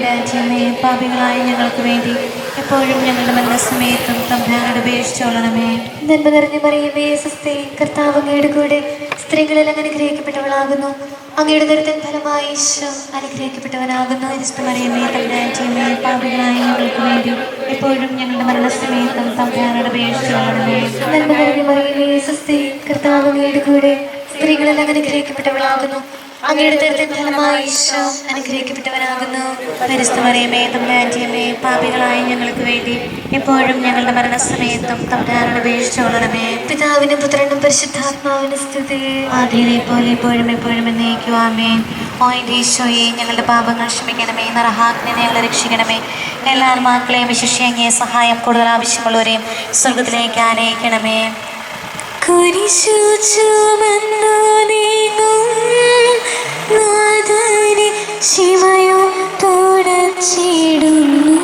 തമ്പുരാന്റെയമ്മേ, പാപികളായ ഞങ്ങൾക്ക് വേണ്ടി എപ്പോഴും ഞങ്ങളുടെ മരണസമയത്തും തമ്പുരാനോട് അപേക്ഷിച്ചോളണമേ. നന്മ നിറഞ്ഞ മറിയമേ, സ്വസ്തി, കർത്താവ് അങ്ങയുടെ കൂടെ സ്ത്രീകളിൽ അങ്ങ് അനുഗ്രഹിക്കപ്പെട്ടവളാകുന്നു. അങ്ങയുടെ ദുരിതത്തിൻ ഫലമായി ഈശോ അനുഗ്രഹിക്കപ്പെട്ടവനാകുന്നു. മറിയമേ, തമ്പുരാന്റെയമ്മേ, പാപികളായ ഞങ്ങൾക്ക് വേണ്ടി എപ്പോഴും ഞങ്ങളുടെ മരണസമയത്തും തമ്പുരാനോട് അപേക്ഷിച്ചോളണമേ. നന്മ നിറഞ്ഞ മറിയമേ, സ്വസ്തി, കർത്താവ് അങ്ങയുടെ കൂടെ സ്ത്രീകളിൽ അങ്ങ് അനുഗ്രഹിക്കപ്പെട്ടവളാകുന്നു. അങ്ങയുടെ ദുരിതത്തിൻ ഫലമായി ഈശോ അനുഗ്രഹിക്കപ്പെട്ടവനാകുന്നു. മറിയമേ, തമ്പുരാന്റെയമ്മേ, പാപികളായ ഞങ്ങൾക്ക് വേണ്ടി എപ്പോഴും ഞങ്ങളുടെ മരണസമയത്തും തമ്പുരാനോട് അപേക്ഷിച്ചോളണമേ. പിതാവിനും പുത്രനും പരിശുദ്ധാത്മാവിനും സ്തുതി. ആദിയിലെ പോലെ എപ്പോഴും എപ്പോഴും എന്നേക്കും ആമേൻ. ഓ എൻ്റെ ഈശോയെ, ഞങ്ങളുടെ പാപങ്ങൾ ക്ഷമിക്കണമേ, നരകാഗ്നി ഞങ്ങളെ രക്ഷിക്കണമേ. എല്ലാ ആത്മാക്കളെയും വിശിഷ്യ അങ്ങേ സഹായം കൂടുതൽ ആവശ്യമുള്ളവരെയും സ്വർഗത്തിലേക്ക് ആനയിക്കണമേ. കുരിശു ചുമന്നു നീങ്ങും നാഥനെ ശിവയോ തുടച്ചിടുന്നു.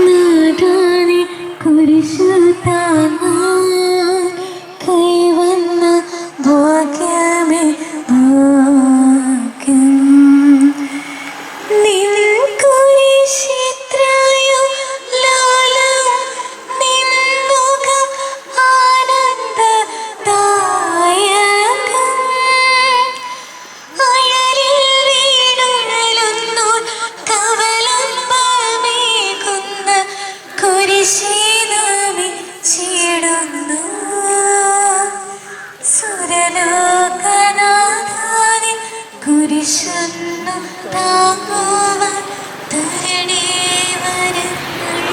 നാഥനെ കുരിശു താങ്ങാൻ കൈവന്ന ഭാഗ്യമേ ഭാഗ്യം. നിൻ കുരിശിത്രയോ ലോലം, നിൻ മുഖം ആനന്ദദായകം. അഴലിൽ വീണുഴലുന്നു കവലംബമേകുന്ന കുരിശിനമിച്ചിടുന്നു. സുരലോകനാഥാനിൻ കുരിശൊന്നു താങ്ങുവാൻ തരണേ വരങ്ങൾ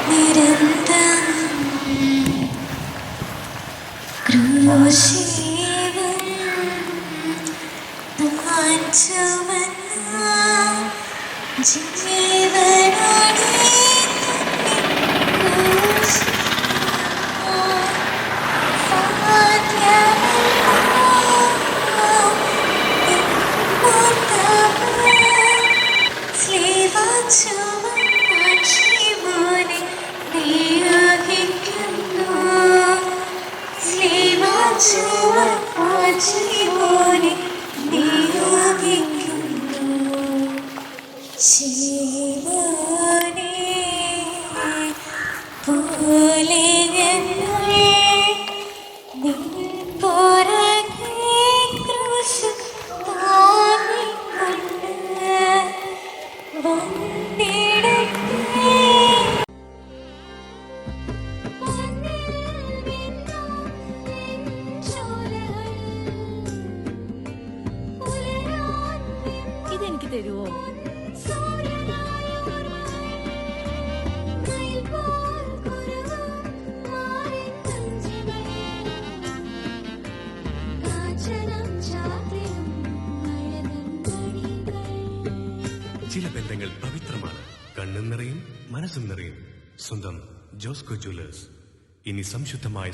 നിരന്തരം. ക്രൂശിതൻ താൻ ചുമന്ന ജീവനാണേ ഇതെനിക്ക് തരുവോ? ചില ബന്ധങ്ങൾ പവിത്രമാണ്. കണ്ണും നിറയും, മനസ്സും നിറയും. സ്വന്തം ജോസ്കോ ജ്വല്ലേഴ്സ്. ഇനി സംശുദ്ധമായ